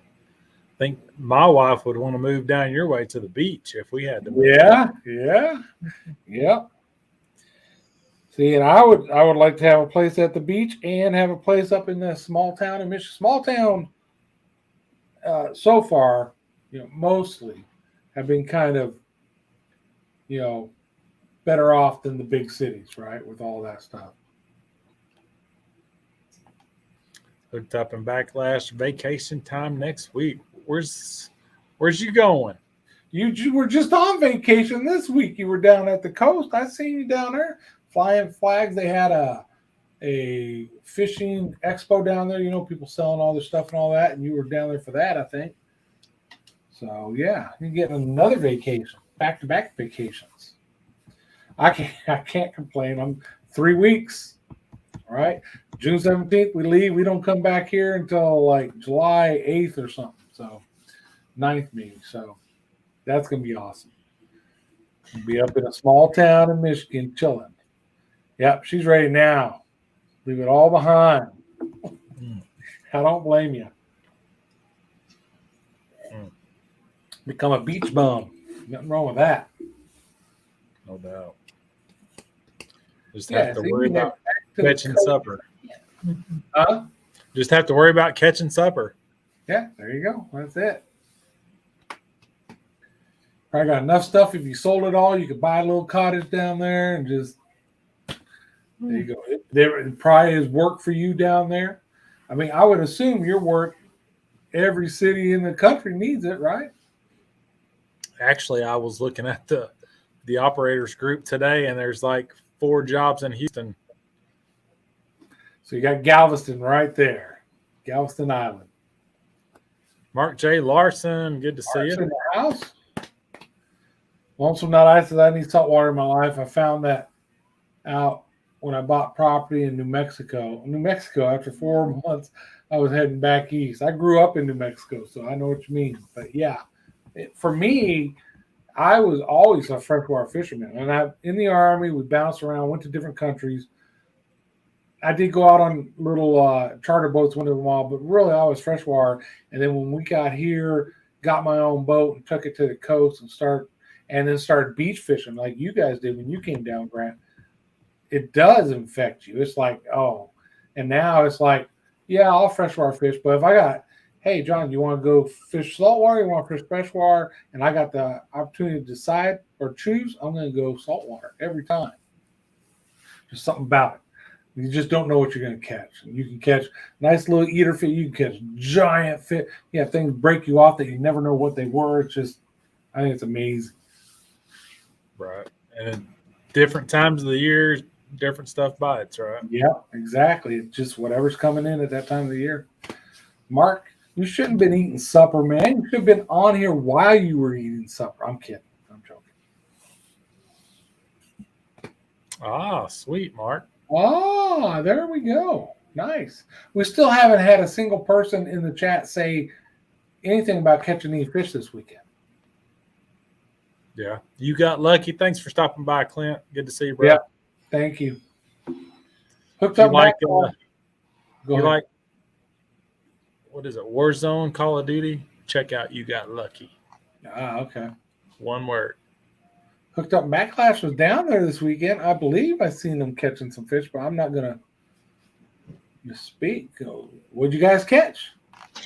think my wife would want to move down your way to the beach if we had to move. Yeah. See, and I would like to have a place at the beach and have a place up in the small town in Michigan. Small town, so far, mostly have been kind of, better off than the big cities, right? With all that stuff. Hooked up and backlash vacation time next week. Where's you going? You were just on vacation this week. You were down at the coast. I seen you down there flying flags. They had a fishing expo down there. People selling all their stuff and all that, and you were down there for that, I think. So yeah, you're getting another vacation, back-to-back vacations. I can't complain. I'm 3 weeks. All right, June 17th we leave. We don't come back here until like July 8th or something. So 9th maybe. So that's gonna be awesome. We'll be up in a small town in Michigan chilling. Yep, she's ready now. Leave it all behind. I don't blame you. Become a beach bum. Nothing wrong with that. No doubt. Just have to worry about catching supper. Huh? Just have to worry about catching supper. Yeah, there you go. That's it. Probably got enough stuff. If you sold it all, you could buy a little cottage down there and just there you go. It probably is work for you down there. I mean, I would assume your work, every city in the country needs it, right? Actually, I was looking at the operators group today, and there's like 4 jobs in Houston. So you got Galveston right there, Galveston Island. Mark J. Larson, good to see you. In the house. Lonesome Not I said I need salt water in my life. I found that out when I bought property in New Mexico. New Mexico, after 4 months, I was heading back east. I grew up in New Mexico, so I know what you mean. But yeah, for me, I was always a freshwater fisherman. And in the Army, we bounced around, went to different countries. I did go out on little charter boats once in a while, but really I was freshwater. And then when we got here, got my own boat and took it to the coast and then started beach fishing like you guys did when you came down, Grant. It does infect you. It's like, oh. And now it's like, yeah, I'll freshwater fish. But if I got, hey, John, you want to go fish saltwater? You want to fish freshwater? And I got the opportunity to decide or choose, I'm going to go saltwater every time. There's something about it. You just don't know what you're going to catch. You can catch nice little eater fish. You can catch giant fish. Yeah, things break you off that you never know what they were. It's just, I think it's amazing. Right. And different times of the year, different stuff bites, right? Yeah, exactly. It's just whatever's coming in at that time of the year. Mark, you shouldn't have been eating supper, man. You should have been on here while you were eating supper. I'm kidding. I'm joking. Ah, sweet, Mark. Ah, there we go. Nice. We still haven't had a single person in the chat say anything about catching any fish this weekend. Yeah. You got lucky. Thanks for stopping by, Clint. Good to see you, bro. Yeah. Thank you. Hooked up like you like what is it? Warzone, Call of Duty? Check out You Got Lucky. Ah, okay. One word. Hooked Up Backlash was down there this weekend. I believe I seen them catching some fish, but I'm not gonna speak. What'd you guys catch?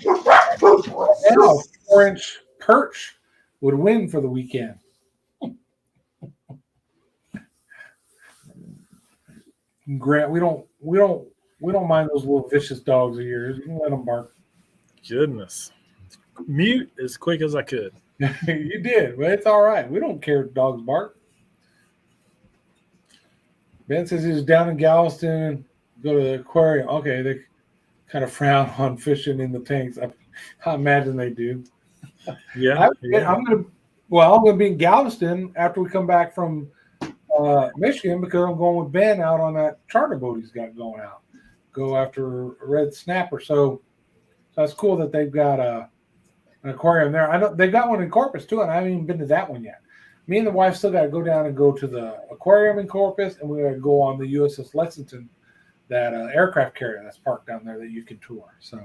Now, 4-inch perch would win for the weekend. Grant, we don't mind those little vicious dogs of yours. You can let them bark. Goodness. Mute as quick as I could. You did, but it's all right. We don't care if dogs bark. Ben says he's down in Galveston, go to the aquarium. Okay, they kind of frown on fishing in the tanks. I imagine they do. Yeah. I'm gonna be in Galveston after we come back from Michigan because I'm going with Ben out on that charter boat he's got going out. Go after a red snapper. So that's cool that they've got an aquarium there. I know they've got one in Corpus too, and I haven't even been to that one yet. Me and the wife still got to go down and go to the aquarium in Corpus, and we got to go on the USS Lexington, that aircraft carrier that's parked down there that you can tour. So,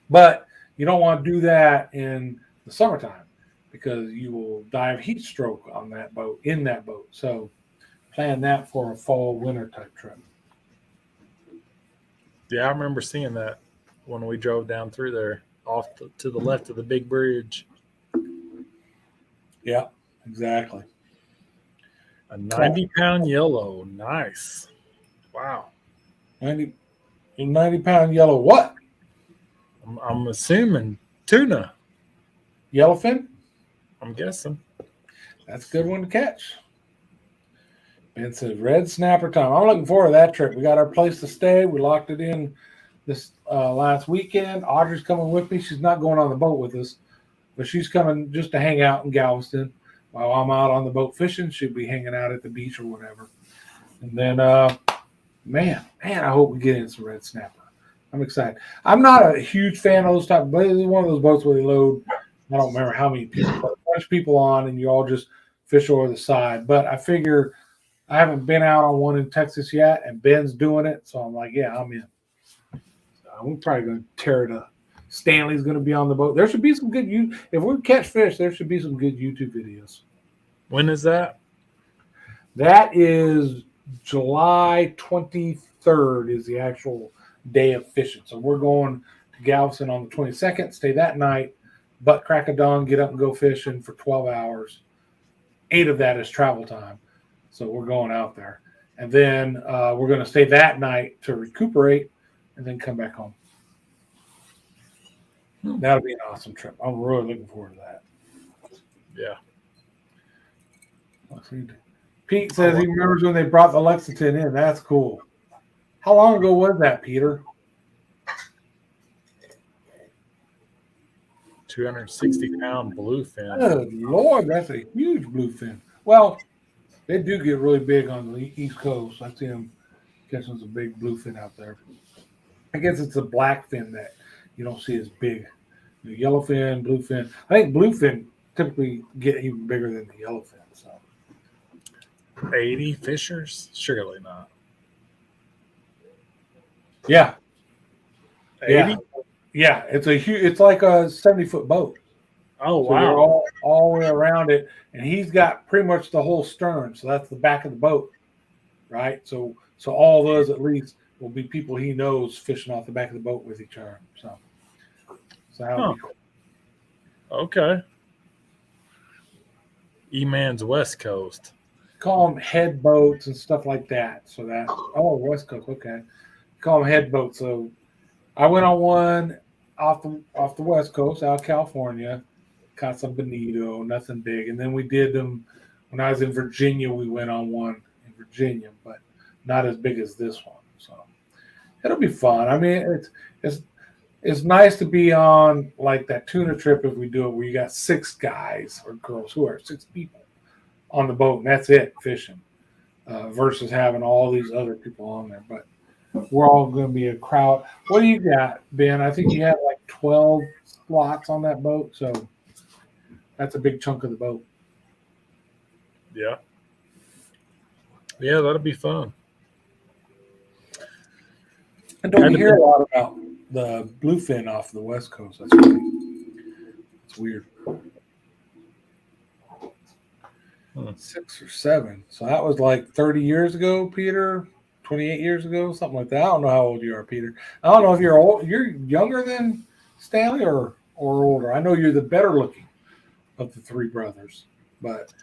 but you don't want to do that in the summertime because you will die of heat stroke on that boat, in that boat. So plan that for a fall winter type trip. Yeah, I remember seeing that when we drove down through there off to the left of the big bridge. Yeah, exactly. A 90-pound yellow. Nice. Wow. 90-pound yellow what? I'm assuming tuna. Yellowfin? I'm guessing. That's a good one to catch. Ben says red snapper time. I'm looking forward to that trip. We got our place to stay. We locked it in this last weekend. Audrey's coming with me. She's not going on the boat with us, but she's coming just to hang out in Galveston while I'm out on the boat fishing. She'll be hanging out at the beach or whatever. And then, man, I hope we get in some red snapper. I'm excited. I'm not a huge fan of those type, but it's one of those boats where they load, I don't remember how many people, but a bunch of people on, and you all just fish over the side. But I figure I haven't been out on one in Texas yet, and Ben's doing it, so I'm like, yeah, I'm in. We're probably going to tear it up. Stanley's going to be on the boat. There should be some good if we catch fish, there should be some good YouTube videos. When is that? That is July 23rd is the actual day of fishing. So we're going to Galveston on the 22nd, stay that night, butt crack of dawn, get up and go fishing for 12 hours. 8 of that is travel time. So we're going out there. And then we're going to stay that night to recuperate and then come back home. That'll be an awesome trip. I'm really looking forward to that. Yeah. Pete says he remembers when they brought the Lexington in. That's cool. How long ago was that, Peter? 260-pound bluefin. Good Lord, that's a huge bluefin. Well, they do get really big on the East Coast. I see them catching some big bluefin out there. I guess it's a blackfin that you don't see as big. The yellowfin, bluefin. I think bluefin typically get even bigger than the yellowfin. So 80 fishers? Surely not. Yeah. 80? Yeah. It's a huge. It's like a 70-foot boat. Oh, so wow. All the way around it, and he's got pretty much the whole stern. So that's the back of the boat, right? So all those at least will be people he knows fishing off the back of the boat with each other. So that'll be cool. Okay. E-Man's West Coast. Call them head boats and stuff like that. So that West Coast, okay. Call them head boats. So I went on one off the West Coast, out of California. Caught some bonito, nothing big. And then we did them when I was in Virginia. We went on one in Virginia, but not as big as this one. So it'll be fun. I mean, it's nice to be on like that tuna trip if we do it where you got 6 guys or girls, who are 6 people on the boat, and that's it, fishing, versus having all these other people on there. But we're all going to be a crowd. What do you got, Ben? I think you have like 12 slots on that boat, so that's a big chunk of the boat. Yeah. Yeah, that'll be fun. And don't hear a lot about the bluefin off the West Coast. That's weird. 6 or 7. So that was like 30 years ago, Peter. 28 years ago, something like that. I don't know how old you are, Peter. I don't know if you're old. You're younger than Stanley or older. I know you're the better looking of the 3 brothers, but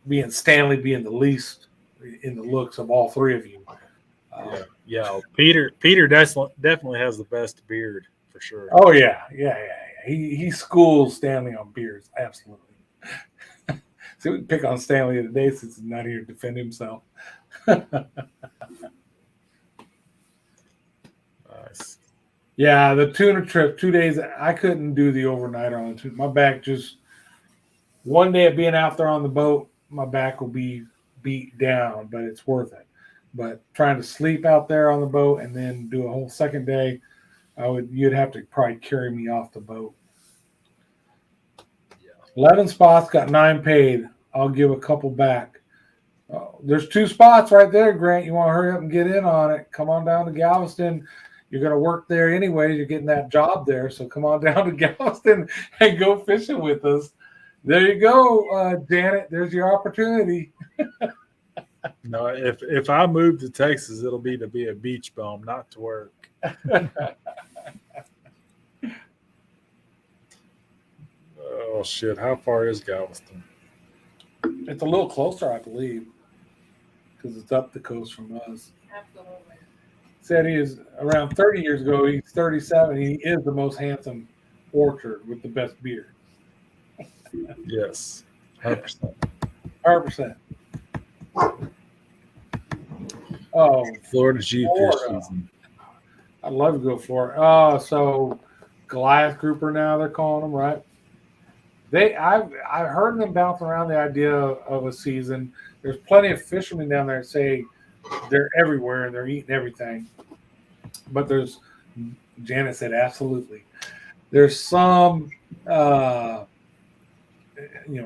being Stanley being the least in the looks of all 3 of you. Yeah. Peter definitely has the best beard for sure. Oh yeah. He schools Stanley on beards, absolutely. See, we can pick on Stanley today since he's not here to defend himself. Nice. Yeah, the tuna trip, 2 days. I couldn't do the overnight on the tuna. My back just one day of being out there on the boat, my back will be beat down, but it's worth it. But trying to sleep out there on the boat and then do a whole second day, you'd have to probably carry me off the boat. Yeah. 11 spots, got 9 paid. I'll give a couple back. There's 2 spots right there, Grant. You want to hurry up and get in on it. Come on down to Galveston. You're going to work there anyway. You're getting that job there. So come on down to Galveston and go fishing with us. There you go, Janet. There's your opportunity. No, if I move to Texas, it'll be to be a beach bum, not to work. Oh shit! How far is Galveston? It's a little closer, I believe, because it's up the coast from us. Absolutely. Said he is around 30 years ago. He's 37. He is the most handsome orchard with the best beer. Yes, 100%. 100%. Oh, Florida G fish season. I'd love to go Florida. Oh, so Goliath grouper now they're calling them, right? I've heard them bounce around the idea of a season. There's plenty of fishermen down there that say they're everywhere and they're eating everything. But Janet said absolutely. There's some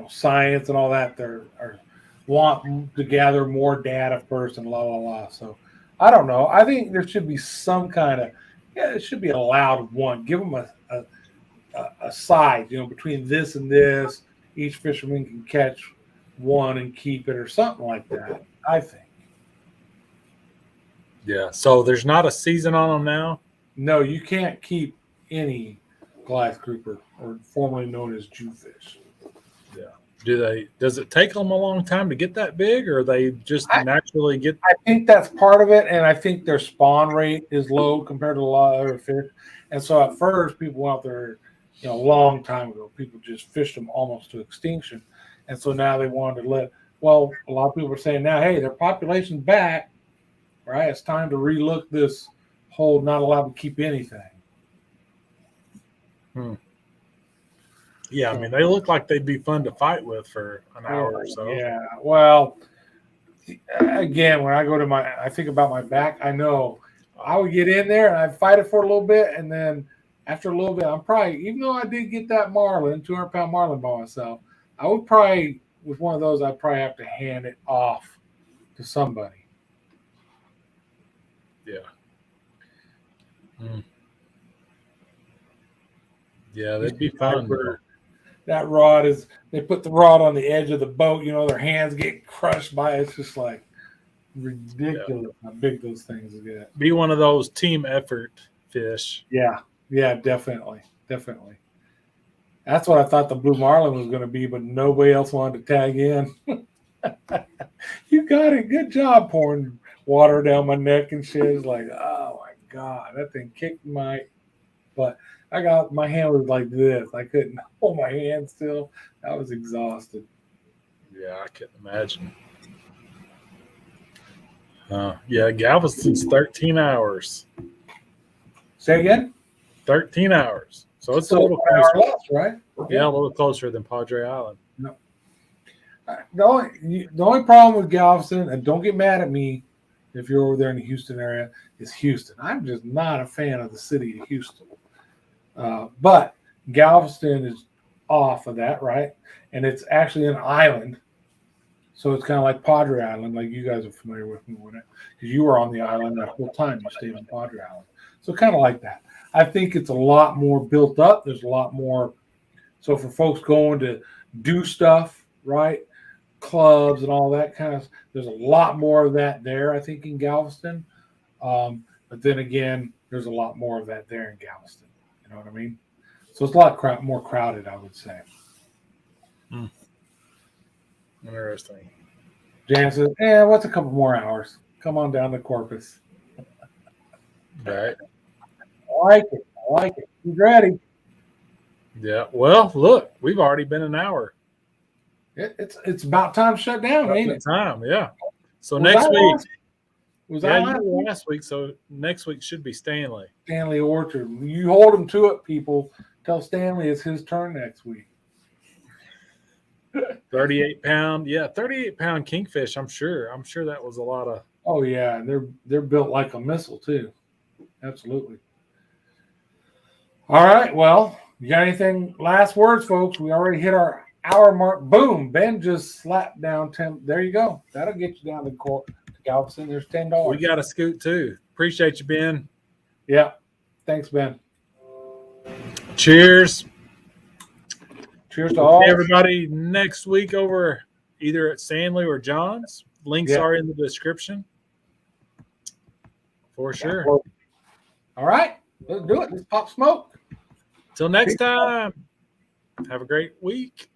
science and all that want to gather more data first and la la la. So I don't know. I think there should be some kind of it should be allowed one. Give them a side, between this and this. Each fisherman can catch one and keep it or something like that. I think. Yeah. So there's not a season on them now. No, you can't keep any Goliath grouper, or formerly known as Jewfish. Yeah. Does it take them a long time to get that big, or they just naturally get? I think that's part of it, and I think their spawn rate is low compared to a lot of other fish. And so at first, people went out there, a long time ago, people just fished them almost to extinction. And so now they wanted to a lot of people are saying now, hey, their population's back, right? It's time to relook this whole not allowed to keep anything. Yeah, I mean, they look like they'd be fun to fight with for an hour or so. Yeah, well, again, when I think about my back, I know I would get in there and I'd fight it for a little bit, and then after a little bit, I'm probably, even though I did get that marlin, 200-pound marlin by myself, I would probably, with one of those, I'd probably have to hand it off to somebody. Yeah. Yeah, that'd be fun. That rod they put the rod on the edge of the boat, their hands get crushed by it. It's just like ridiculous how big those things get. Be one of those team effort fish. Yeah, definitely. That's what I thought the blue marlin was going to be, but nobody else wanted to tag in. You got it. Good job pouring water down my neck and shit. It's like, oh my God, that thing kicked my butt. My hand was like this. I couldn't hold my hand still. I was exhausted. Yeah, I couldn't imagine. Yeah, Galveston's 13 hours. Say again? 13 hours. So it's a little closer. Less, right? Yeah, a little closer than Padre Island. No. The only problem with Galveston, and don't get mad at me if you're over there in the Houston area, is Houston. I'm just not a fan of the city of Houston. But Galveston is off of that, right? And it's actually an island. So it's kind of like Padre Island, like you guys are familiar with me with it. Because you were on the island that whole time. You stayed on Padre Island. So kind of like that. I think it's a lot more built up. There's a lot more. So for folks going to do stuff, right? Clubs and all that kind of, there's a lot more of that there, I think, in Galveston. But then again, there's a lot more of that there in Galveston. You know what I mean? So it's a lot more crowded, I would say. Interesting. Jan says, what's a couple more hours? Come on down to Corpus. Right. I like it. He's ready. Yeah. Well, look, we've already been an hour. It's about time to shut down, ain't it? Time, yeah. So next week, Was Yeah, that you last were week? last week, so next week should be Stanley. Stanley Orchard. You hold him to it, people. Tell Stanley it's his turn next week. 38-pound. Yeah, 38-pound kingfish. I'm sure that was a lot of. Oh yeah, they're built like a missile too. Absolutely. All right. Well, you got anything? Last words, folks. We already hit our hour mark. Boom. Ben just slapped down 10. There you go. That'll get you down to Galveston. There's $10. We got a scoot too. Appreciate you, Ben. Yeah. Thanks, Ben. Cheers. Cheers to all. See everybody next week over either at Stanley or John's. Links are in the description. For sure. Well, all right. Let's do it. Let's pop smoke. Till next time. Have a great week.